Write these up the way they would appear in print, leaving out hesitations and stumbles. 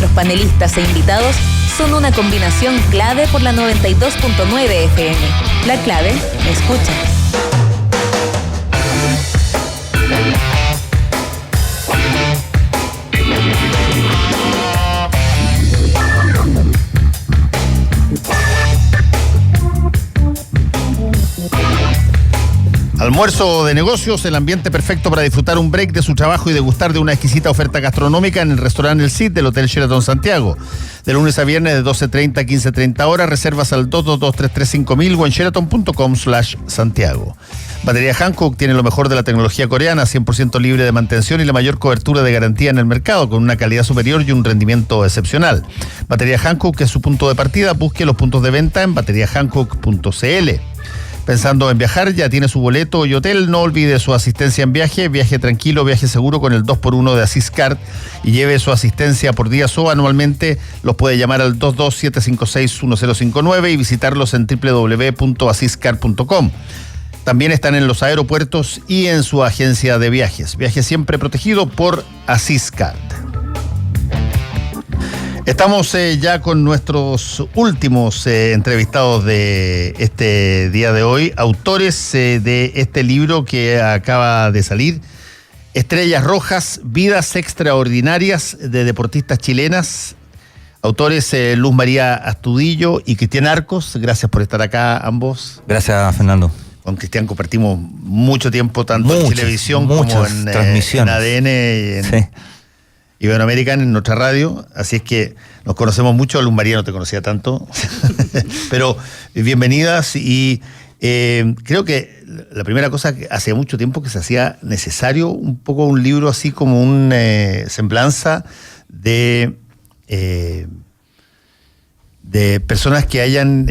Nuestros panelistas e invitados son una combinación clave por la 92.9 FM. La clave, me escucha. Almuerzo de negocios, el ambiente perfecto para disfrutar un break de su trabajo y degustar de una exquisita oferta gastronómica en el restaurante El Cid del Hotel Sheraton Santiago. De lunes a viernes de 12:30 a 15:30 horas, reservas al 222-335.000 o en sheraton.com/Santiago. Batería Hankook tiene lo mejor de la tecnología coreana, 100% libre de mantención y la mayor cobertura de garantía en el mercado, con una calidad superior y un rendimiento excepcional. Batería Hankook es su punto de partida. Busque los puntos de venta en bateriahankook.cl. Pensando en viajar, ya tiene su boleto y hotel. No olvide su asistencia en viaje. Viaje tranquilo, viaje seguro con el 2x1 de Asiscard y lleve su asistencia por días o anualmente. Los puede llamar al 227561059 y visitarlos en www.asiscard.com. También están en los aeropuertos y en su agencia de viajes. Viaje siempre protegido por Asiscard. Estamos ya con nuestros últimos entrevistados de este día de hoy, autores de este libro que acaba de salir, Estrellas Rojas, Vidas Extraordinarias de Deportistas Chilenas. Autores Luz María Astudillo y Cristian Arcos. Gracias por estar acá ambos. Gracias, Fernando. Con Cristian compartimos mucho tiempo, tanto en televisión como en transmisiones, en ADN y en Iberoamérica, en nuestra radio, así es que nos conocemos mucho. Luz María no te conocía tanto, pero bienvenidas y creo que la primera cosa que hace mucho tiempo que se hacía necesario un poco un libro así como un semblanza de personas que hayan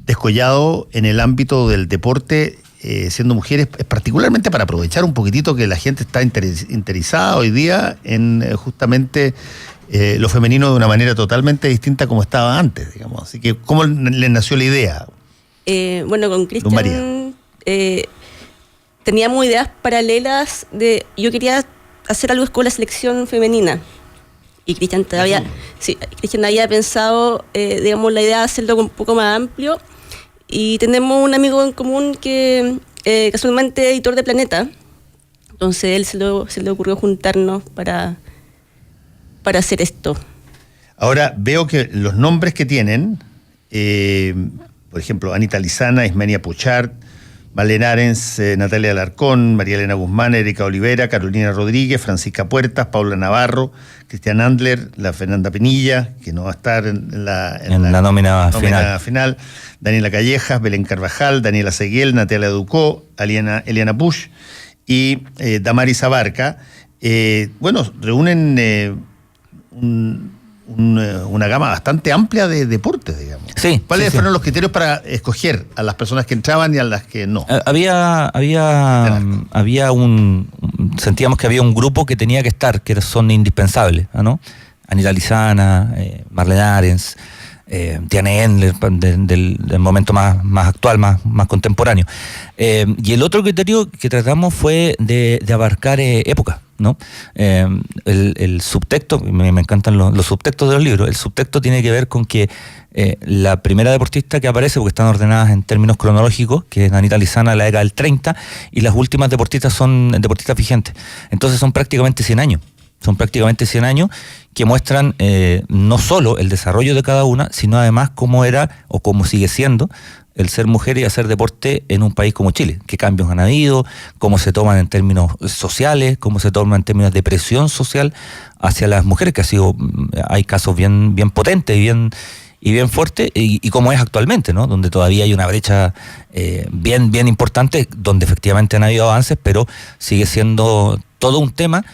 descollado en el ámbito del deporte, siendo mujeres, particularmente para aprovechar un poquitito que la gente está interesada hoy día en justamente lo femenino de una manera totalmente distinta como estaba antes, digamos. Así que, ¿cómo les nació la idea? Bueno, con Cristian teníamos ideas paralelas yo quería hacer algo con la selección femenina. Y Cristian Cristian había pensado, digamos, la idea de hacerlo un poco más amplio. Y tenemos un amigo en común que casualmente es editor de Planeta. Entonces él se le ocurrió juntarnos para hacer esto. Ahora veo que los nombres que tienen, por ejemplo, Anita Lizana, Ismenia Puchart, Malena Arens, Natalia Alarcón, María Elena Guzmán, Erika Olivera, Carolina Rodríguez, Francisca Puertas, Paula Navarro, Cristian Andler, la Fernanda Pinilla, que no va a estar en la nómina final, Daniela Callejas, Belén Carvajal, Daniela Seguiel, Natalia Ducó, Eliana Push y Damaris Abarca. Reúnen una gama bastante amplia de deportes, digamos. Sí. ¿Cuáles fueron los criterios para escoger a las personas que entraban y a las que no? Sentíamos que había un grupo que tenía que estar, que son indispensables, ¿no? Anita Lizana, Marlene Arens, Tiane Endler, del momento más actual, más contemporáneo. Y el otro criterio que tratamos fue de abarcar época, ¿no? El subtexto, me encantan los subtextos de los libros. El subtexto tiene que ver con que la primera deportista que aparece, porque están ordenadas en términos cronológicos, que es Anita Lizana, la década del 30, y las últimas deportistas son deportistas vigentes. Entonces son prácticamente 100 años. Son prácticamente 100 años que muestran no solo el desarrollo de cada una, sino además cómo era o cómo sigue siendo el ser mujer y hacer deporte en un país como Chile. Qué cambios han habido, cómo se toman en términos sociales, cómo se toman en términos de presión social hacia las mujeres, que hay casos bien potentes y bien fuertes, y cómo es actualmente, ¿no? Donde todavía hay una brecha bien importante, donde efectivamente han habido avances, pero sigue siendo todo un tema,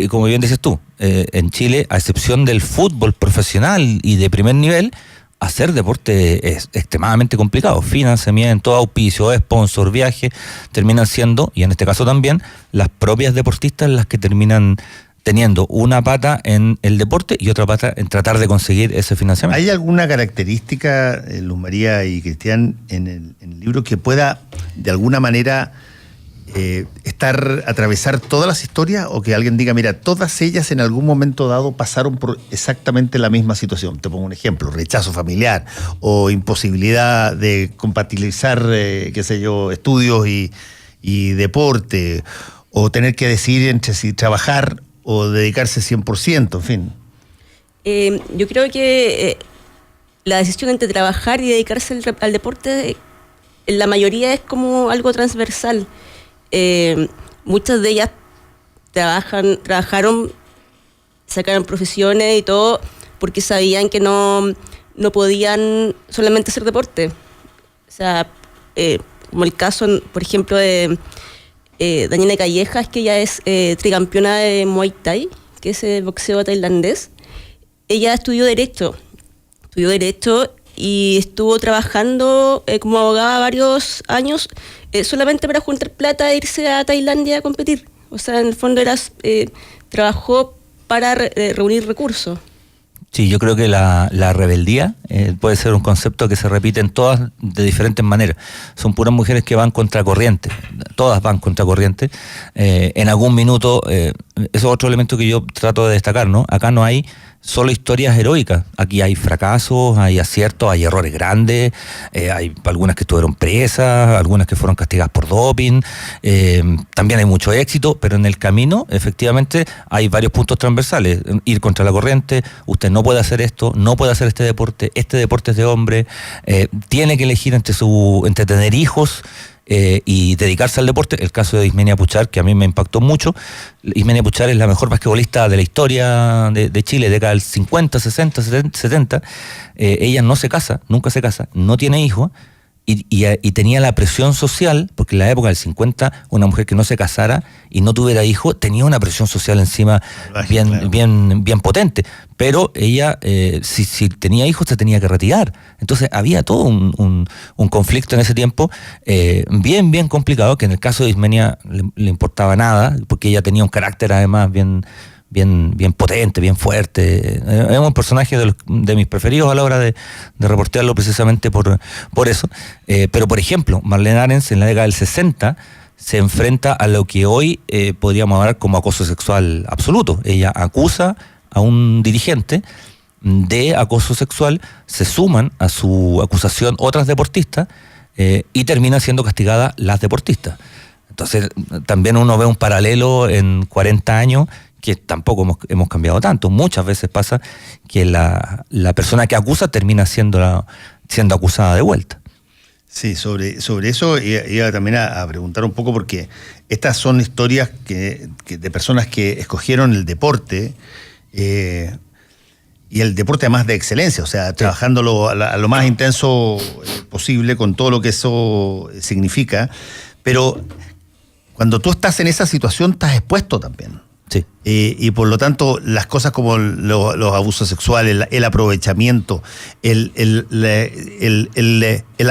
como bien dices tú, en Chile, a excepción del fútbol profesional y de primer nivel, hacer deporte es extremadamente complicado. Financiamiento, auspicio, sponsor, viaje, terminan siendo, y en este caso también, las propias deportistas las que terminan teniendo una pata en el deporte y otra pata en tratar de conseguir ese financiamiento. ¿Hay alguna característica, Luz María y Cristian, en el libro que pueda, de alguna manera, atravesar todas las historias, o que alguien diga, mira, todas ellas en algún momento dado pasaron por exactamente la misma situación? Te pongo un ejemplo: rechazo familiar o imposibilidad de compatibilizar, qué sé yo, estudios y deporte, o tener que decidir entre si trabajar o dedicarse 100%, en fin. Yo creo que la decisión entre trabajar y dedicarse al deporte, en la mayoría es como algo transversal. Muchas de ellas trabajaron, sacaron profesiones y todo, porque sabían que no podían solamente hacer deporte. O sea, como el caso, por ejemplo, de Daniela Callejas, que ella es tricampeona de Muay Thai, que es el boxeo tailandés. Ella estudió Derecho y estuvo trabajando como abogada varios años, solamente para juntar plata e irse a Tailandia a competir. O sea, en el fondo trabajó para reunir recursos. Sí, yo creo que la rebeldía puede ser un concepto que se repite en todas de diferentes maneras. Son puras mujeres que van contracorriente, todas van contracorriente. En algún minuto, eso es otro elemento que yo trato de destacar, ¿no? Acá no hay solo historias heroicas. Aquí hay fracasos, hay aciertos, hay errores grandes, hay algunas que estuvieron presas, algunas que fueron castigadas por doping, también hay mucho éxito, pero en el camino efectivamente hay varios puntos transversales. Ir contra la corriente: usted no puede hacer esto, no puede hacer este deporte es de hombre, tiene que elegir entre tener hijos y dedicarse al deporte. El caso de Ismenia Puchar, que a mí me impactó mucho. Ismenia Puchar es la mejor basquetbolista de la historia de Chile, década del 50, 60, 70. Ella no se casa, nunca se casa, no tiene hijos, y tenía la presión social, porque en la época del 50, una mujer que no se casara y no tuviera hijos, tenía una presión social encima bien potente. Pero ella, si tenía hijos, se tenía que retirar. Entonces había todo un conflicto en ese tiempo, bien complicado, que en el caso de Ismenia le importaba nada, porque ella tenía un carácter además bien potente, bien fuerte. Es un personaje de mis preferidos a la hora de reportearlo, precisamente por eso. Pero, por ejemplo, Marlene Arens en la década del 60 se enfrenta a lo que hoy podríamos hablar como acoso sexual absoluto. Ella acusa a un dirigente de acoso sexual, se suman a su acusación otras deportistas y terminan siendo castigadas las deportistas. Entonces, también uno ve un paralelo en 40 años, que tampoco hemos cambiado tanto. Muchas veces pasa que la persona que acusa termina siendo acusada de vuelta. Sí, sobre eso iba también a preguntar un poco, porque estas son historias que de personas que escogieron el deporte, y el deporte además de excelencia, o sea, trabajándolo a lo más intenso posible, con todo lo que eso significa. Pero cuando tú estás en esa situación, estás expuesto también. Sí. Y por lo tanto, las cosas como los abusos sexuales, el aprovechamiento, el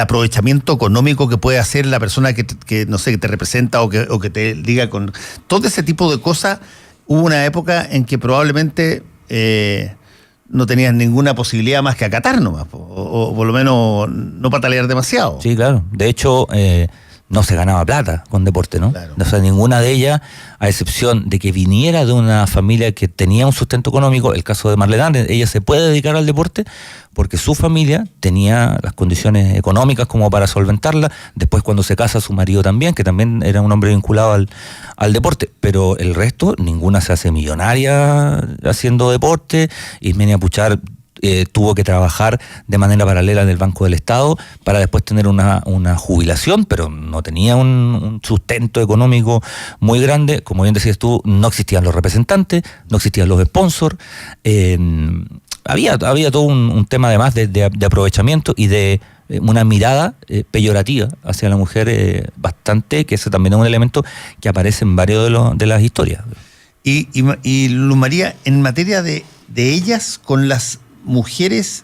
aprovechamiento económico que puede hacer la persona que no sé, que te representa o que te diga, con todo ese tipo de cosas. Hubo una época en que probablemente no tenías ninguna posibilidad más que acatar nomás, o por lo menos no patalear demasiado. Sí, claro. De hecho, no se ganaba plata con deporte, ¿no? Claro. O sea, ninguna de ellas, a excepción de que viniera de una familia que tenía un sustento económico. El caso de Marlene Arens, ella se puede dedicar al deporte porque su familia tenía las condiciones económicas como para solventarla. Después, cuando se casa, su marido también, que también era un hombre vinculado al deporte. Pero el resto, ninguna se hace millonaria haciendo deporte. Ismenia Puchar tuvo que trabajar de manera paralela en el Banco del Estado para después tener una jubilación, pero no tenía un sustento económico muy grande. Como bien decías tú, no existían los representantes, no existían los sponsors. Había todo un tema además de aprovechamiento y de una mirada peyorativa hacia la mujer, bastante, que ese también es un elemento que aparece en varios de las historias. Y Luz María, en materia de ellas con las mujeres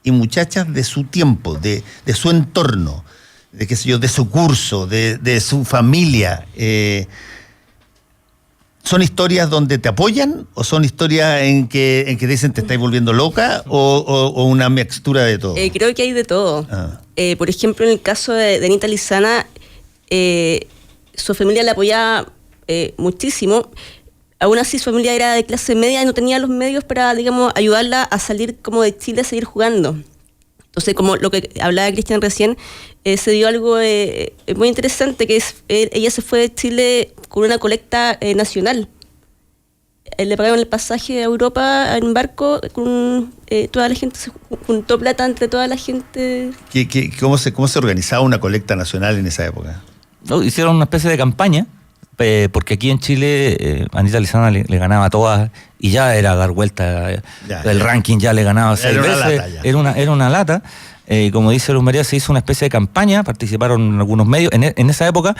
y muchachas de su tiempo, de su entorno, de qué sé yo, de su curso, de su familia, ¿son historias donde te apoyan o son historias en que dicen te estáis volviendo loca, o una mixtura de todo? Creo que hay de todo. Por ejemplo, en el caso de Anita Lizana, su familia la apoyaba muchísimo. Aún así su familia era de clase media y no tenía los medios para, digamos, ayudarla a salir como de Chile a seguir jugando. Entonces, como lo que hablaba Cristian recién, se dio algo muy interesante, que es ella se fue de Chile con una colecta nacional. Le pagaron el pasaje a Europa en barco, con toda la gente, se juntó plata entre toda la gente. ¿Cómo se organizaba una colecta nacional en esa época? Hicieron una especie de campaña, porque aquí en Chile Anita Lizana le ganaba a todas y ya era dar vuelta el ranking, ya le ganaba 6 veces. Era una lata. Como dice Luz María, se hizo una especie de campaña, participaron algunos medios. En esa época,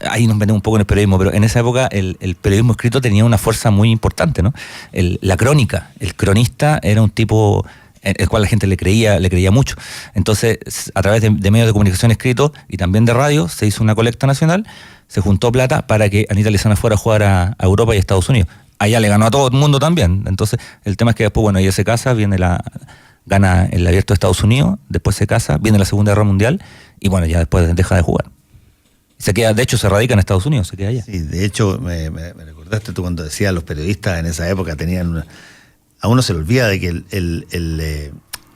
ahí nos metemos un poco en el periodismo, pero en esa época el periodismo escrito tenía una fuerza muy importante, ¿no? La crónica, el cronista era un tipo el cual la gente le creía mucho. Entonces, a través de medios de comunicación escritos y también de radio, se hizo una colecta nacional, se juntó plata para que Anita Lizana fuera a jugar a Europa y a Estados Unidos. Allá le ganó a todo el mundo también. Entonces, el tema es que después, bueno, ella se casa, gana el Abierto de Estados Unidos, después se casa, viene la Segunda Guerra Mundial y bueno, ya después deja de jugar. Se queda, de hecho, se radica en Estados Unidos, se queda allá. Sí, de hecho, me recordaste tú cuando decías los periodistas en esa época tenían a uno se le olvida de que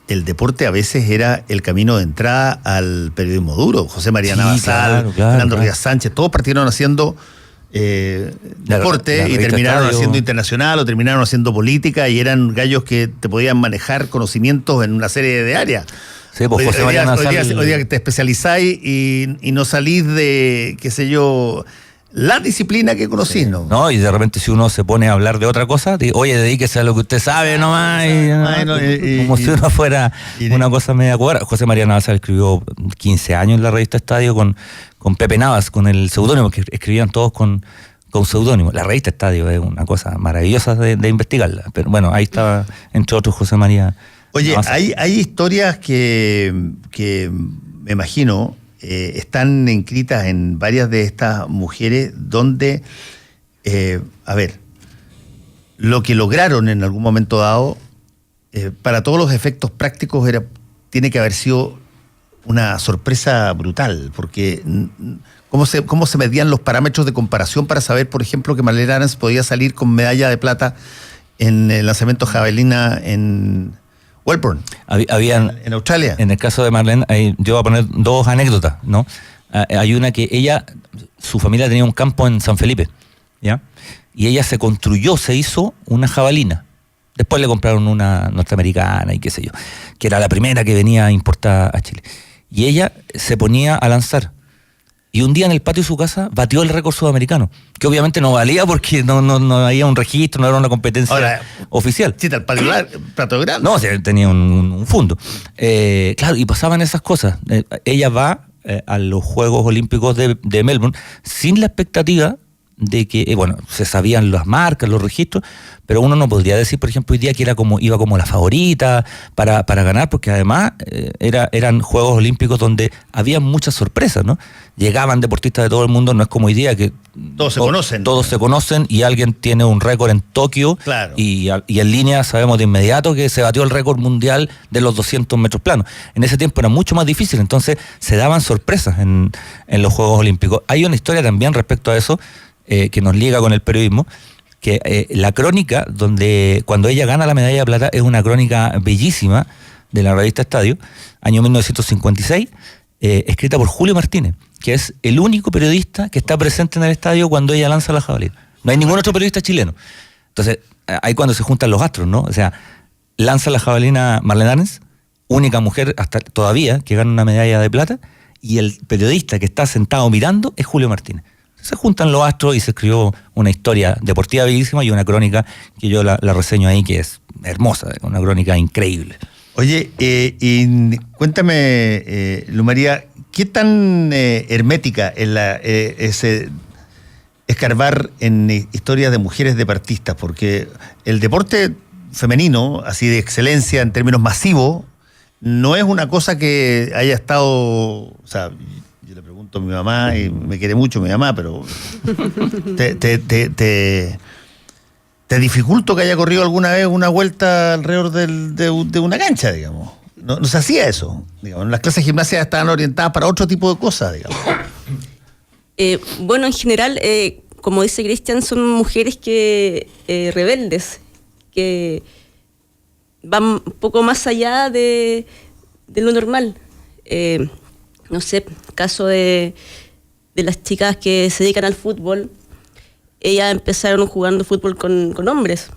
el deporte a veces era el camino de entrada al periodismo duro. José María Navasal, Fernando Rivas Sánchez, todos partieron haciendo deporte y terminaron haciendo internacional o terminaron haciendo política y eran gallos que te podían manejar conocimientos en una serie de áreas. Sí, pues José María Navasal... Hoy día que te especializáis y no salís de, qué sé yo... la disciplina que conocí, sí. ¿No? Y de repente si uno se pone a hablar de otra cosa, oye, dedíquese a lo que usted sabe nomás, como si uno fuera una cosa media cuadrada. José María Navasal escribió 15 años en la revista Estadio con Pepe Navas, con el seudónimo, que escribían todos con seudónimo. La revista Estadio es una cosa maravillosa de investigarla, pero bueno, ahí estaba, entre otros, José María Navasal. Hay historias que me imagino... están inscritas en varias de estas mujeres donde, lo que lograron en algún momento dado, para todos los efectos prácticos, tiene que haber sido una sorpresa brutal, porque ¿cómo se medían los parámetros de comparación para saber, por ejemplo, que Marlene Ahrens podía salir con medalla de plata en el lanzamiento javelina en Melbourne, en Australia? En el caso de Marlene, yo voy a poner 2 anécdotas, ¿no? Hay una que su familia tenía un campo en San Felipe, ¿ya? Y ella se hizo una jabalina. Después le compraron una norteamericana y qué sé yo, que era la primera que venía importada a Chile. Y ella se ponía a lanzar. Y un día en el patio de su casa batió el récord sudamericano, que obviamente no valía porque no había un registro, no era una competencia oficial. Sí, el plato grande. No, tenía un fondo. Claro, y pasaban esas cosas. Ella va a los Juegos Olímpicos de Melbourne sin la expectativa de que, se sabían las marcas, los registros, pero uno no podría decir, por ejemplo, hoy día que iba como la favorita para ganar, porque además eran Juegos Olímpicos donde había muchas sorpresas, ¿no? Llegaban deportistas de todo el mundo, no es como hoy día que todos se conocen y alguien tiene un récord en Tokio, claro. y en línea sabemos de inmediato que se batió el récord mundial de los 200 metros planos. En ese tiempo era mucho más difícil, entonces se daban sorpresas en los Juegos Olímpicos. Hay una historia también respecto a eso, que nos liga con el periodismo, que la crónica, donde cuando ella gana la medalla de plata, es una crónica bellísima de la revista Estadio, año 1956, escrita por Julio Martínez, que es el único periodista que está presente en el estadio cuando ella lanza la jabalina. No hay ningún otro periodista chileno. Entonces, ahí cuando se juntan los astros, ¿no? O sea, lanza la jabalina Marlene Ahrens, única mujer hasta todavía que gana una medalla de plata, y el periodista que está sentado mirando es Julio Martínez. Se juntan los astros y se escribió una historia deportiva bellísima y una crónica que yo la reseño ahí, que es hermosa, una crónica increíble. Oye, y cuéntame, Luz María, ¿qué tan hermética es escarbar en historias de mujeres deportistas? Porque el deporte femenino, así de excelencia en términos masivos, no es una cosa que haya estado... O sea, yo le pregunto a mi mamá, y me quiere mucho mi mamá, pero ¿te dificultó que haya corrido alguna vez una vuelta alrededor de una cancha, digamos? No se hacía eso, digamos. Las clases de gimnasia estaban orientadas para otro tipo de cosas, digamos. Bueno, en general, como dice Cristian, son mujeres que rebeldes, que van un poco más allá de lo normal. No sé, caso de las chicas que se dedican al fútbol, ellas empezaron jugando fútbol con hombres,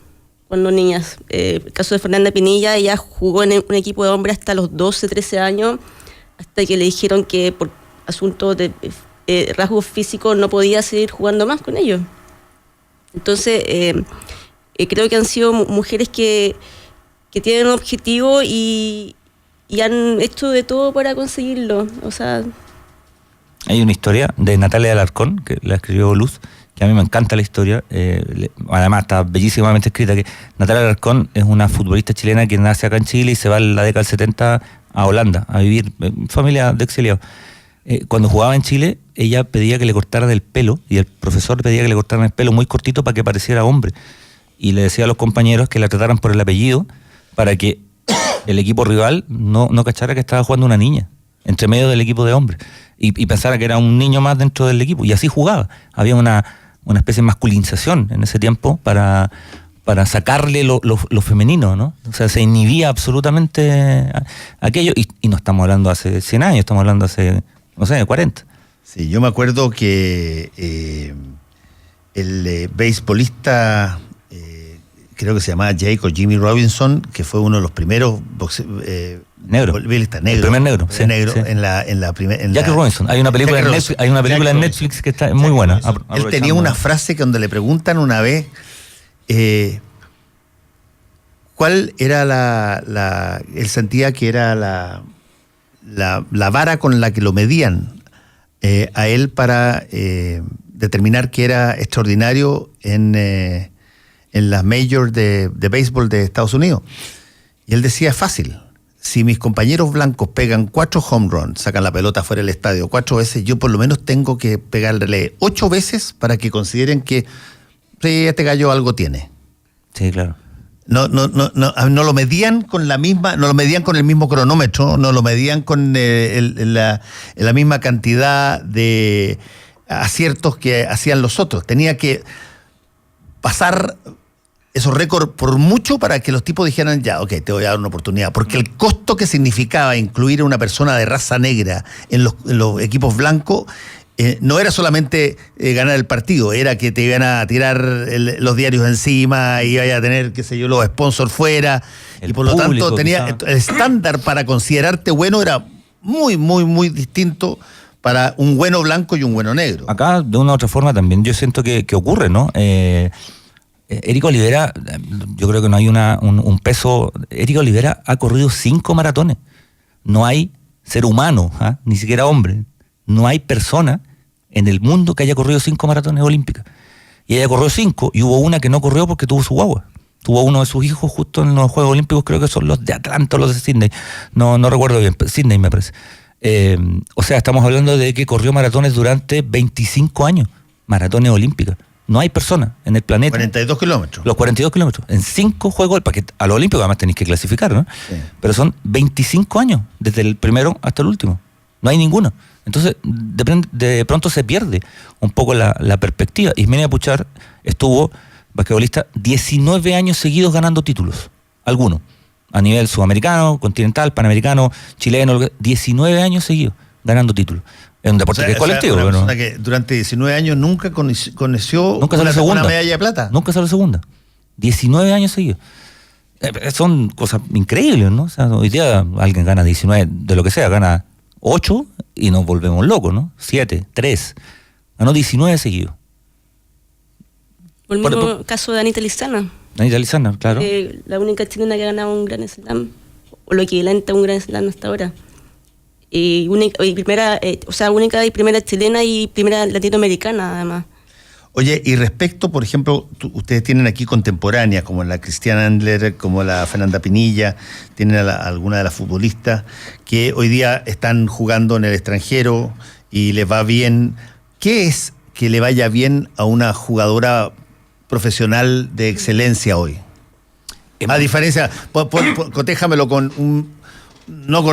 cuando niñas. El caso de Fernanda Pinilla, ella jugó en un equipo de hombres hasta los 12, 13 años, hasta que le dijeron que por asuntos de rasgos físicos no podía seguir jugando más con ellos. Entonces, creo que han sido mujeres que tienen un objetivo y han hecho de todo para conseguirlo. O sea, hay una historia de Natalia Alarcón, que la escribió Luz, que a mí me encanta la historia, además está bellísimamente escrita, que Natalia Alarcón es una futbolista chilena que nace acá en Chile y se va en la década del 70 a Holanda a vivir, familia de exiliados. Cuando jugaba en Chile, ella pedía que le cortaran el pelo, y el profesor pedía que le cortaran el pelo muy cortito para que pareciera hombre, y le decía a los compañeros que la trataran por el apellido para que el equipo rival no cachara que estaba jugando una niña entre medio del equipo de hombres y pensara que era un niño más dentro del equipo, y así jugaba. Había una especie de masculinización en ese tiempo para sacarle lo femenino, ¿no? O sea, se inhibía absolutamente aquello, y no estamos hablando hace 100 años, estamos hablando hace, no sé, 40. Sí, yo me acuerdo que el beisbolista, creo que se llamaba Jake o Jimmy Robinson, que fue uno de los primeros negro. beisbolistas negro. El primer negro, sí, negro, sí. en la primera. Jackie Robinson. Hay una película en Netflix que está muy buena. Él tenía una frase que donde le preguntan una vez cuál era él sentía que era la vara con la que lo medían a él para determinar que era extraordinario en las majors de béisbol de Estados Unidos. Y él decía, es fácil. Si mis compañeros blancos pegan 4 home runs, sacan la pelota fuera del estadio 4 veces, yo por lo menos tengo que pegarle 8 veces para que consideren que sí, este gallo algo tiene. Sí, claro. No lo medían con la misma, no lo medían con el mismo cronómetro, no lo medían con la misma cantidad de aciertos que hacían los otros. Tenía que pasar esos récords por mucho para que los tipos dijeran, ya, ok, te voy a dar una oportunidad. Porque el costo que significaba incluir a una persona de raza negra en los equipos blancos no era solamente ganar el partido, era que te iban a tirar los diarios encima y iban a tener, qué sé yo, los sponsors fuera. Y por lo tanto, tenía el estándar para considerarte bueno era muy, muy, muy distinto para un bueno blanco y un bueno negro. Acá, de una u otra forma, también yo siento que ocurre, ¿no? Éric Olivera, yo creo que no hay un peso. Éric Olivera ha corrido 5 maratones. No hay ser humano, ni siquiera hombre. No hay persona en el mundo que haya corrido 5 maratones olímpicas. Y ella corrió 5, y hubo una que no corrió porque tuvo su guagua. Tuvo uno de sus hijos justo en los Juegos Olímpicos, creo que son los de Atlanta o los de Sydney. No recuerdo bien, Sydney me parece. O sea, estamos hablando de que corrió maratones durante 25 años. Maratones olímpicas. No hay persona en el planeta. 42 kilómetros. Los 42 kilómetros. En 5 Juegos, porque a los Olímpicos además tenéis que clasificar, ¿no? Sí. Pero son 25 años, desde el primero hasta el último. No hay ninguno. Entonces, de pronto se pierde un poco la perspectiva. Ismenia Puchar estuvo, basquetbolista, 19 años seguidos ganando títulos. Algunos. A nivel sudamericano, continental, panamericano, chileno, 19 años seguidos ganando títulos. Es un deporte que es colectivo. Una persona que durante 19 años nunca conoció una medalla de plata. Nunca salió segunda. 19 años seguidos. Son cosas increíbles, ¿no? O sea, hoy día alguien gana 19, de lo que sea, gana 8 y nos volvemos locos, ¿no? 7, 3. Ganó 19 seguidos. Por el mismo caso de Anita Lizana. Anita Lizana, claro. La única chilena que ha ganado un Grand Slam, o lo equivalente a un Grand Slam hasta ahora. Única y primera chilena y primera latinoamericana, además. Oye, y respecto, por ejemplo, ustedes tienen aquí contemporáneas, como la Cristiana Andler, como la Fernanda Pinilla, tienen alguna de las futbolistas que hoy día están jugando en el extranjero y les va bien. ¿Qué es que le vaya bien a una jugadora profesional de excelencia hoy? A diferencia, cotéjamelo con no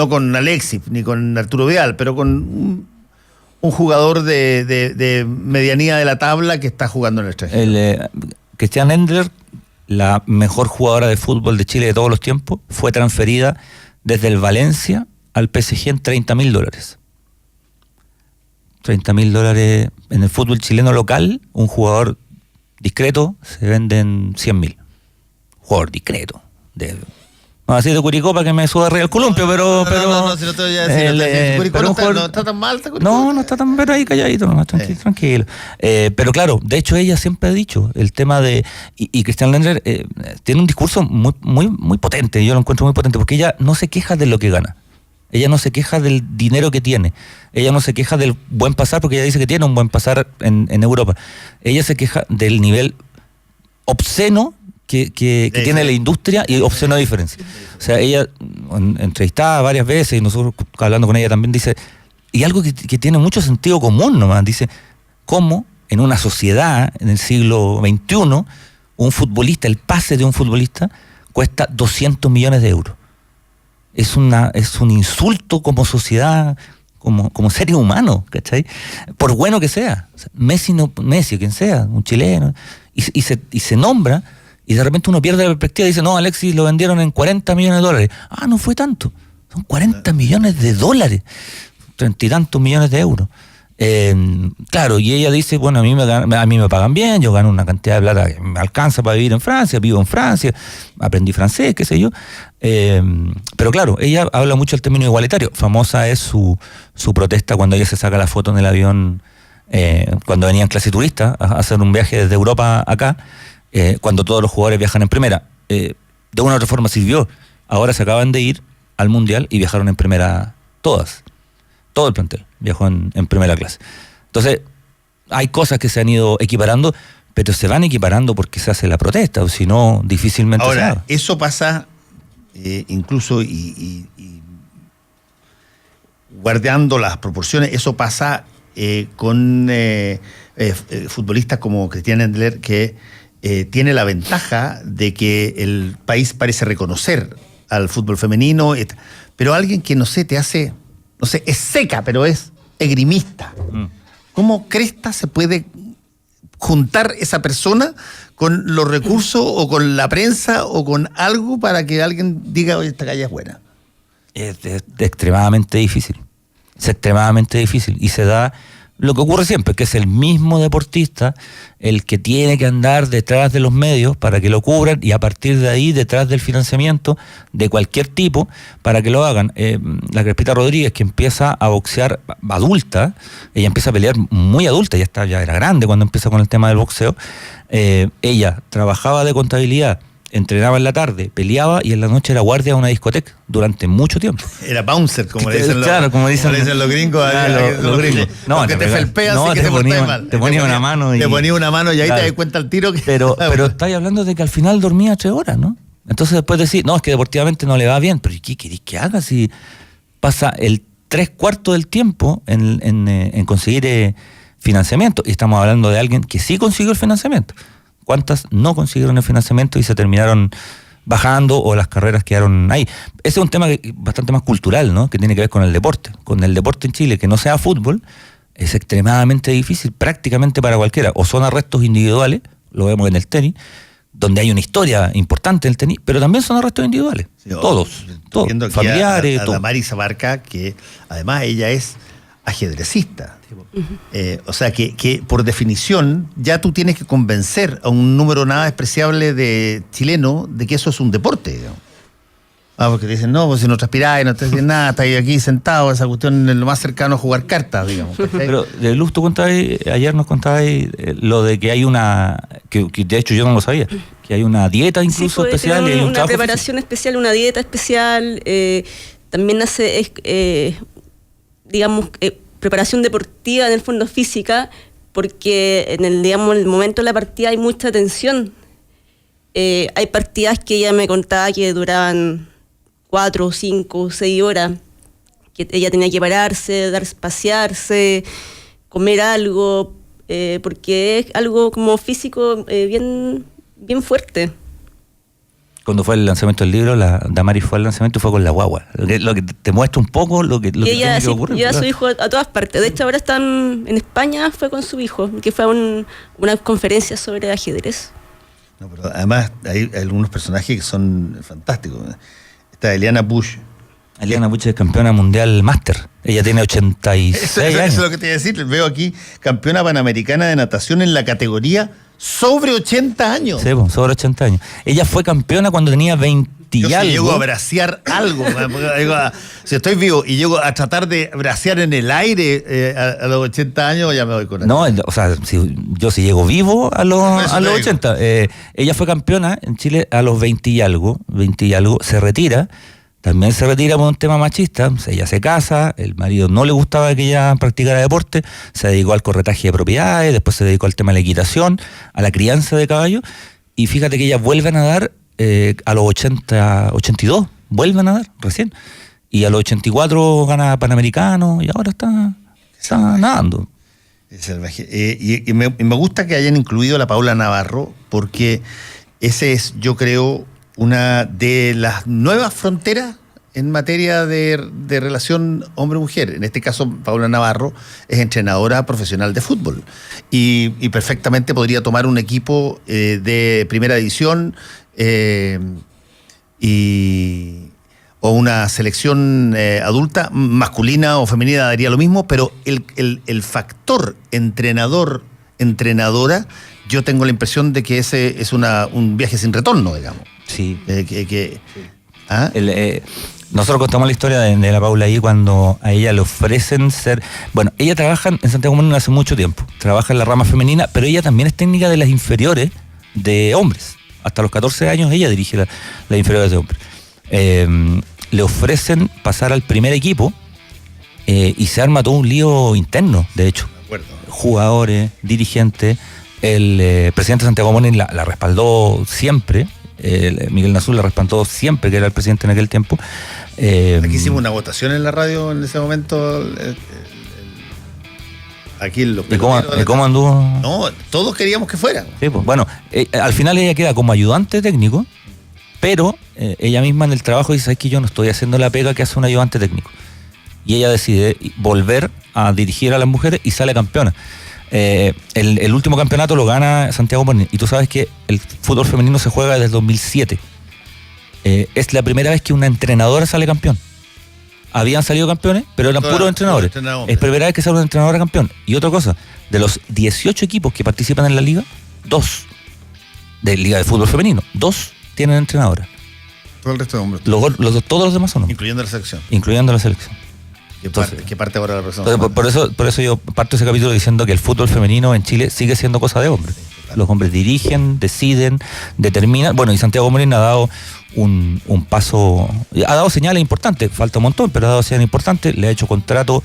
con Alexis ni con Arturo Vidal, pero con un jugador de medianía de la tabla que está jugando en el extranjero. Christian Endler, la mejor jugadora de fútbol de Chile de todos los tiempos, fue transferida desde el Valencia al PSG en $30.000. $30.000 en el fútbol chileno local, un jugador discreto se vende en 100.000. Jugador discreto. No así de Curicó para que me suba arriba el columpio, pero si no te voy a decir, Curicó no está tan mal, no está tan, pero ahí calladito, nomás, tranquilo. Pero claro, de hecho ella siempre ha dicho el tema de, y Christian Lendler tiene un discurso muy potente, yo lo encuentro muy potente, porque ella no se queja de lo que gana. Ella no se queja del dinero que tiene. Ella no se queja del buen pasar, porque ella dice que tiene un buen pasar en Europa. Ella se queja del nivel obsceno que tiene la industria y obsceno de diferencia. O sea, ella, entrevistada varias veces, y nosotros hablando con ella también, dice, y algo que tiene mucho sentido común nomás, dice, cómo en una sociedad, en el siglo XXI, un futbolista, el pase de un futbolista, cuesta 200 millones de euros. Es un insulto como sociedad, como seres humanos, ¿cachai? Por bueno que sea. O sea, Messi o quien sea, un chileno, y se nombra, y de repente uno pierde la perspectiva y dice, no, Alexis lo vendieron en $40 millones. Ah, no fue tanto. Son $40 millones, 30 y tantos millones de euros. Claro, y ella dice, bueno, a mí me pagan bien, yo gano una cantidad de plata que me alcanza para vivir en Francia, vivo en Francia, aprendí francés, qué sé yo. Pero claro, ella habla mucho del término igualitario. Famosa es su protesta cuando ella se saca la foto en el avión, cuando venía en clase turista a hacer un viaje desde Europa acá, cuando todos los jugadores viajan en primera. De una u otra forma sirvió. Ahora se acaban de ir al Mundial y viajaron en primera todas. Todo el plantel viajó en primera clase. Entonces, hay cosas que se han ido equiparando, pero se van equiparando porque se hace la protesta, o si no, difícilmente ahora, se haga. Eso pasa incluso y guardando las proporciones, eso pasa con futbolistas como Christian Endler, que tiene la ventaja de que el país parece reconocer al fútbol femenino, pero alguien que, no sé, es seca, pero es esgrimista. ¿Cómo cresta se puede juntar esa persona con los recursos o con la prensa o con algo para que alguien diga, oye, esta calle es buena? Es extremadamente difícil. Es extremadamente difícil. Y se da lo que ocurre siempre, que es el mismo deportista el que tiene que andar detrás de los medios para que lo cubran, y a partir de ahí detrás del financiamiento de cualquier tipo para que lo hagan. La Crespita Rodríguez, que empieza a boxear adulta, ella empieza a pelear muy adulta, ya era grande cuando empieza con el tema del boxeo. Ella trabajaba de contabilidad, entrenaba en la tarde, peleaba, y en la noche era guardia de una discoteca durante mucho tiempo. Era bouncer, como le dicen los gringos. Los gringos. No, que te felpeas, no, que te portas mal. Te ponía una mano. Te ponía una mano y ahí te das cuenta el tiro. Pero estáis hablando de que al final dormía 3 horas, ¿no? Entonces después decir, no, es que deportivamente no le va bien. Pero ¿qué querés que haga si pasa el 3/4 del tiempo en conseguir financiamiento? Y estamos hablando de alguien que sí consiguió el financiamiento. ¿Cuántas no consiguieron el financiamiento y se terminaron bajando, o las carreras quedaron ahí? Ese es un tema bastante más cultural, ¿no? Que tiene que ver con el deporte. Con el deporte en Chile, que no sea fútbol, es extremadamente difícil, prácticamente para cualquiera. O son arrestos individuales, lo vemos en el tenis, donde hay una historia importante en el tenis, pero también son arrestos individuales. Sí, todos, familiares. A Damaris Abarca, que además ella es ajedrecista. O sea que por definición ya tú tienes que convencer a un número nada despreciable de chilenos de que eso es un deporte, digamos. Porque dicen, no, pues si no transpiráis, no te dicen nada, estáis aquí sentado, esa cuestión es lo más cercano a jugar cartas, digamos. Pero de Luz, tú ayer nos contabais lo de que hay que de hecho yo no lo sabía, que hay una dieta incluso especial, y hay una preparación especial, una dieta especial, también hace, digamos, preparación deportiva, en el fondo física, porque en el momento de la partida hay mucha tensión. Hay partidas que ella me contaba que duraban 4, 5, 6 horas, que ella tenía que pararse, pasearse, comer algo, porque es algo como físico bien fuerte. Cuando fue el lanzamiento del libro, la Damaris fue al lanzamiento y fue con la guagua. Lo que te muestra un poco lo que ella tiene que ocurrir. Lleva a su hijo a todas partes. De hecho, ahora están en España, fue con su hijo, que fue a una conferencia sobre ajedrez. No, pero además hay algunos personajes que son fantásticos. Está Eliana Bush. Eliana Bush es campeona mundial máster. Ella tiene 86 años. Eso es lo que te iba a decir. Veo aquí, campeona panamericana de natación en la categoría sobre 80 años. Sí, sobre 80 años. Ella fue campeona cuando tenía 20 y yo algo. Si llego a bracear algo, si estoy vivo y llego a tratar de bracear en el aire a los 80 años, ya me voy con eso. No, o sea, si llego vivo a los 80. Ella fue campeona en Chile a los 20 y algo, se retira. También se retira por un tema machista. Ella se casa, el marido no le gustaba que ella practicara deporte, se dedicó al corretaje de propiedades, después se dedicó al tema de la equitación, a la crianza de caballos, y fíjate que ella vuelve a nadar a los 82, vuelve a nadar recién, y a los 84 gana Panamericano, y ahora está nadando. Y me gusta que hayan incluido a la Paula Navarro, porque ese es, yo creo, una de las nuevas fronteras en materia de relación hombre-mujer. En este caso, Paula Navarro es entrenadora profesional de fútbol y perfectamente podría tomar un equipo de primera división o una selección adulta, masculina o femenina, daría lo mismo, pero el factor entrenadora, yo tengo la impresión de que ese es un viaje sin retorno, digamos. Sí. ¿Ah? Nosotros contamos la historia de la Paula ahí cuando a ella le ofrecen ser... Bueno, ella trabaja en Santiago Morning hace mucho tiempo, trabaja en la rama femenina, pero ella también es técnica de las inferiores de hombres. Hasta los 14 años ella dirige las inferiores de hombres. Le ofrecen pasar al primer equipo y se arma todo un lío interno, de hecho. De acuerdo. Jugadores, dirigentes, el presidente de Santiago Morning la respaldó siempre. Miguel Nazul la respaldó siempre, que era el presidente en aquel tiempo. Aquí hicimos una votación en la radio en ese momento. Aquí en los peloteros. ¿Y cómo anduvo? No, todos queríamos que fuera. Sí, pues, bueno, al final ella queda como ayudante técnico, pero ella misma en el trabajo dice: ¿sabes que yo no estoy haciendo la pega que hace un ayudante técnico? Y ella decide volver a dirigir a las mujeres y sale campeona. El último campeonato lo gana Santiago Morning, y tú sabes que el fútbol femenino se juega desde el 2007. Es la primera vez que una entrenadora sale campeón. Habían salido campeones, pero eran puros entrenadores. Es primera vez que sale una entrenadora campeón. Y otra cosa, de los 18 equipos que participan en la liga, 2 de liga de fútbol femenino, 2 tienen entrenadora. Todo el resto de hombres. Todos los demás son hombres. Incluyendo la selección. ¿Qué parte ahora la persona? Por eso yo parto ese capítulo diciendo que el fútbol femenino en Chile sigue siendo cosa de hombres. Los hombres dirigen, deciden, determinan. Bueno, y Santiago Morning ha dado un paso, ha dado señales importantes, falta un montón, pero ha dado señales importantes. Le ha hecho contrato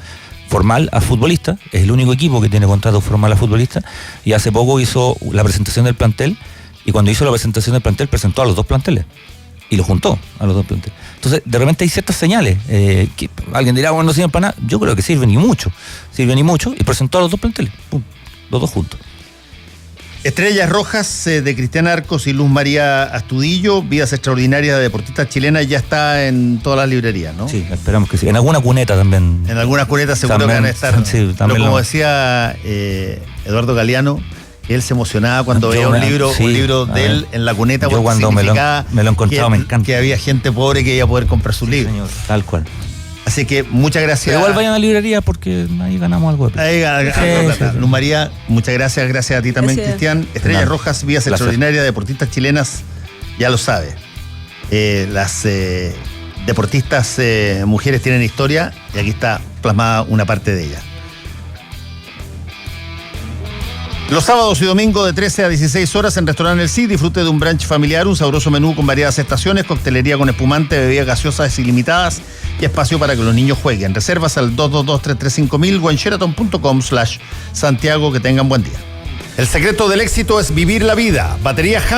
formal a futbolistas, es el único equipo que tiene contrato formal a futbolistas, y hace poco hizo la presentación del plantel, y cuando hizo la presentación del plantel presentó a los dos planteles y lo juntó a los dos planteles. Entonces, de repente hay ciertas señales que alguien dirá, bueno, no sirven para nada. Yo creo que sirven y mucho, y presentó a los dos planteles, pum, los dos juntos. Estrellas Rojas de Cristiana Arcos y Luz María Astudillo, Vidas Extraordinarias de Deportistas Chilenas, ya está en todas las librerías, ¿no? Sí, esperamos que sí. En alguna cuneta también. En algunas cunetas seguro también, que van a estar. Sí, pero como decía Eduardo Galeano, él se emocionaba cuando veía un libro de él en la cuneta. Yo cuando me lo he encontrado, me encanta. Que había gente pobre que iba a poder comprar sus libros. Señor, tal cual. Así que muchas gracias. Pero igual vayan a la librería porque ahí ganamos algo de plata. Luz María, muchas gracias. Gracias a ti también, Gracias. Cristian. Estrellas Rojas, Vidas Extraordinarias, Deportistas Chilenas, ya lo sabe. Las deportistas mujeres tienen historia y aquí está plasmada una parte de ella. Los sábados y domingos de 13 a 16 horas en Restaurante El Cid, disfrute de un brunch familiar, un sabroso menú con variadas estaciones, coctelería con espumante, bebidas gaseosas ilimitadas y espacio para que los niños jueguen. Reservas al 222-335.000 o en sheraton.com/Santiago. Que tengan buen día. El secreto del éxito es vivir la vida. Batería Han